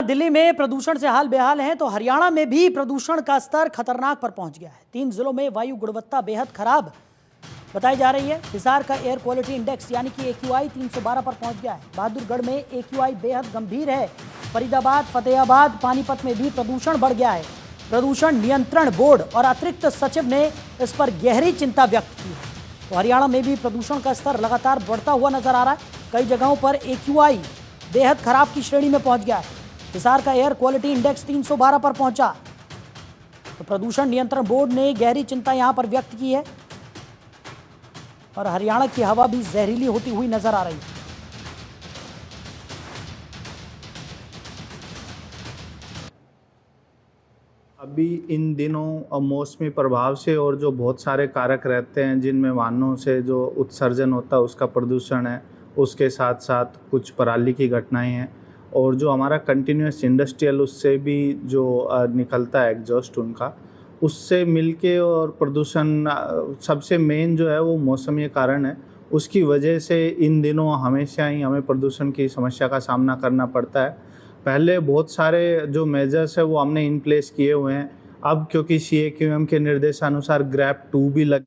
दिल्ली में प्रदूषण से हाल बेहाल है तो हरियाणा में भी प्रदूषण का स्तर खतरनाक पर पहुंच गया है। 3 जिलों में वायु गुणवत्ता बेहद खराब बताई जा रही है। हिसार का एयर क्वालिटी इंडेक्स यानी कि AQI 312 पर पहुंच गया है। बहादुरगढ़ में AQI बेहद गंभीर है। फरीदाबाद, फतेहाबाद, पानीपत में भी प्रदूषण बढ़ गया है। प्रदूषण नियंत्रण बोर्ड और अतिरिक्त सचिव ने इस पर गहरी चिंता व्यक्त की है। तो हरियाणा में भी प्रदूषण का स्तर लगातार बढ़ता हुआ नजर आ रहा है। कई जगहों पर AQI बेहद खराब की श्रेणी में पहुंच गया है। हिसार का एयर क्वालिटी इंडेक्स 312 पर पहुंचा। तो प्रदूषण नियंत्रण बोर्ड ने गहरी चिंता यहां पर व्यक्त की है और हरियाणा की हवा भी जहरीली होती हुई नजर आ रही है। अभी इन दिनों मौसमी प्रभाव से और जो बहुत सारे कारक रहते हैं जिनमें वाहनों से जो उत्सर्जन होता है उसका प्रदूषण है, उसके साथ साथ कुछ पराली की घटनाएं हैं और जो हमारा कंटिन्यूस इंडस्ट्रियल उससे भी जो निकलता है एग्जॉस्ट उनका, उससे मिलके और प्रदूषण सबसे मेन जो है वो मौसमी कारण है। उसकी वजह से इन दिनों हमेशा ही हमें प्रदूषण की समस्या का सामना करना पड़ता है। पहले बहुत सारे जो मेजर्स है वो हमने इन प्लेस किए हुए हैं। अब क्योंकि CAQM के निर्देशानुसार ग्रैप 2 भी लग।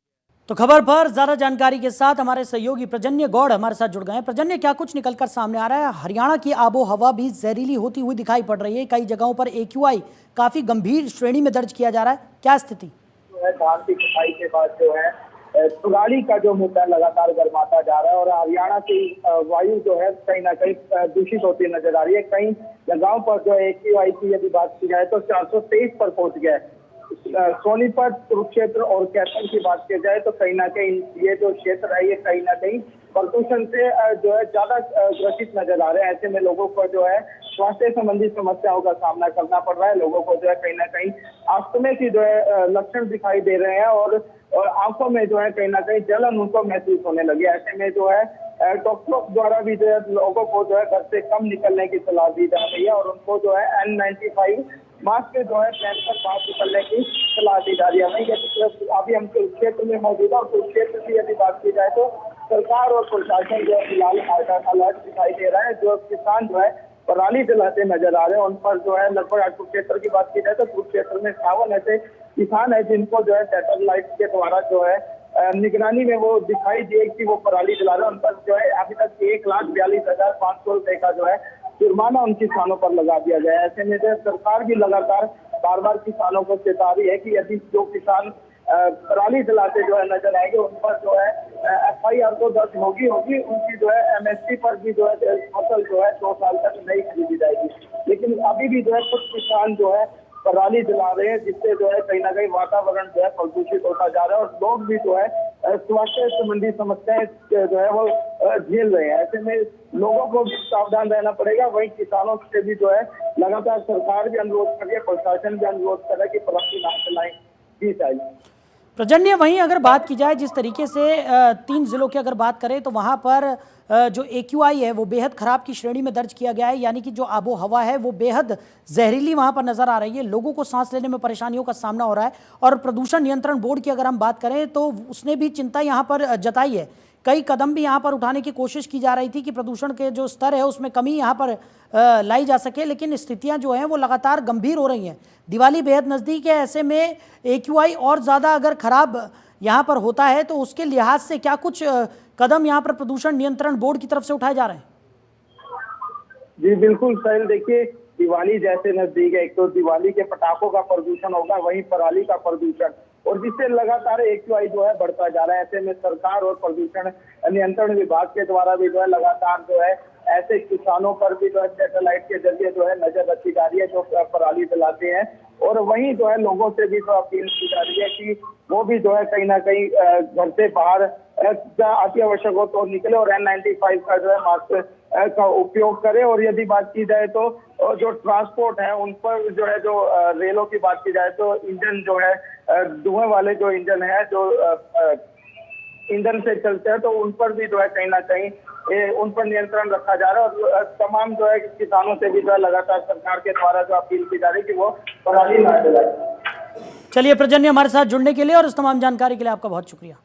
तो खबर पर ज्यादा जानकारी के साथ हमारे सहयोगी प्रजन्य गौड़ हमारे साथ जुड़ गए हैं। प्रजन्य, क्या कुछ निकलकर सामने आ रहा है? हरियाणा की आबो हवा भी जहरीली होती हुई दिखाई पड़ रही है। कई जगहों पर AQI काफी गंभीर श्रेणी में दर्ज किया जा रहा है। क्या स्थिति जो है धान की कटाई के बाद जो है पराली का जो मुद्दा लगातार गर्माता जा रहा है और हरियाणा की वायु जो है कहीं ना कहीं दूषित होती नजर आ रही है। कई जगहों पर जो AQI की यदि बात की जाए तो 423 पर पहुंच गया है। सोनीपत, कुरुक्षेत्र और कैथल की बात की जाए तो कहीं ना कहीं ये जो क्षेत्र है ये कहीं ना कहीं प्रदूषण से जो है ज्यादा ग्रसित नजर आ रहे हैं। ऐसे में लोगों को जो है स्वास्थ्य संबंधी समस्याओं का सामना करना पड़ रहा है। लोगों को जो है कहीं ना कहीं अस्थमा की जो है लक्षण दिखाई दे रहे हैं और आंखों में जो है कहीं ना कहीं जलन उनको महसूस होने लगी। ऐसे में जो है डॉक्टरों द्वारा भी जो है लोगों को जो है घर से कम निकलने की सलाह दी जा रही है और उनको जो है N95 मास्क जो है पहनकर बाहर निकलने की सलाह दी जा रही है। अभी हम कुरुक्षेत्र में मौजूद है और कुरुक्षेत्र की यदि बात की जाए तो सरकार और प्रशासन जो है फिलहाल अलर्ट दिखाई दे रहा है। जो किसान जो है पराली जलाते नजर आ रहे हैं उन पर जो है लगभग कुरुक्षेत्र की बात की जाए तो कुरुक्षेत्र में 58 ऐसे किसान है जिनको जो है सैटेलाइट के द्वारा जो है निगरानी में वो दिखाई दिए कि वो पराली जला रहे हैं। उन पर जो है अभी तक 1,42,500 रुपए का जो है जुर्माना उन किसानों पर लगा दिया गया है। ऐसे में जो सरकार भी लगातार बार बार किसानों को चेता रही है कि यदि जो किसान पराली जलाते जो है नजर आएंगे उन पर जो है FIR तो दर्ज होगी उनकी जो है MSP पर भी जो है फसल जो है 2 साल तक नहीं खरीदी जाएगी। लेकिन अभी भी जो है कुछ किसान जो है पराली जला रहे हैं जिससे जो है कहीं ना कहीं वातावरण जो है प्रदूषित होता जा रहा है और लोग भी जो है स्वास्थ्य संबंधी समस्याएं जो है वो झेल रहे हैं। ऐसे में लोगों को भी सावधान रहना पड़ेगा। वहीं किसानों से भी जो है लगातार सरकार भी अनुरोध कर रही है, प्रशासन भी अनुरोध कर रहा है कि पराली ना जलाएं जी चाहिए। प्रजन्य, वहीं अगर बात की जाए जिस तरीके से 3 जिलों की अगर बात करें तो वहां पर जो AQI है वो बेहद खराब की श्रेणी में दर्ज किया गया है, यानी कि जो आबो हवा है वो बेहद जहरीली वहां पर नजर आ रही है। लोगों को सांस लेने में परेशानियों का सामना हो रहा है और प्रदूषण नियंत्रण बोर्ड की अगर हम बात करें तो उसने भी चिंता यहाँ पर जताई है। कई कदम भी यहाँ पर उठाने की कोशिश की जा रही थी कि प्रदूषण के जो स्तर है उसमें कमी यहाँ पर लाई जा सके, लेकिन स्थितियाँ जो हैं वो लगातार गंभीर हो रही हैं। दिवाली बेहद नज़दीक है, ऐसे में AQI और ज़्यादा अगर खराब यहाँ पर होता है तो उसके लिहाज से क्या कुछ कदम यहाँ पर प्रदूषण नियंत्रण बोर्ड की तरफ से उठाए जा रहे हैं? जी बिल्कुल साहिल, देखिए दिवाली जैसे नजदीक है, एक तो दिवाली के पटाखों का प्रदूषण होगा, वहीं पराली का प्रदूषण और जिससे लगातार AQI जो है बढ़ता जा रहा है। ऐसे में सरकार और प्रदूषण नियंत्रण विभाग के द्वारा भी जो है लगातार जो है ऐसे किसानों पर भी जो है सैटेलाइट के जरिए जो है नजर रखी जा रही है जो पराली जलाते हैं और वहीं जो है लोगों से भी जो अपील की जा रही है कि वो भी जो है कहीं ना कहीं घर से बाहर अति आवश्यक हो तो निकले और N95 का जो है मास्क का उपयोग करें। और यदि बात की जाए तो जो ट्रांसपोर्ट है उन पर जो है जो रेलों की बात की जाए तो इंजन जो है धुएं वाले जो इंजन है जो ईंधन से चलते हैं तो उन पर भी जो है कहीं ना कहीं उन पर नियंत्रण रखा जा रहा है और तमाम जो है किसानों से भी जो है लगातार सरकार के द्वारा जो अपील की जा रही है कि वो पराली ना जलाएं। चलिए प्रजन्य, हमारे साथ जुड़ने के लिए और इस तमाम जानकारी के लिए आपका बहुत शुक्रिया।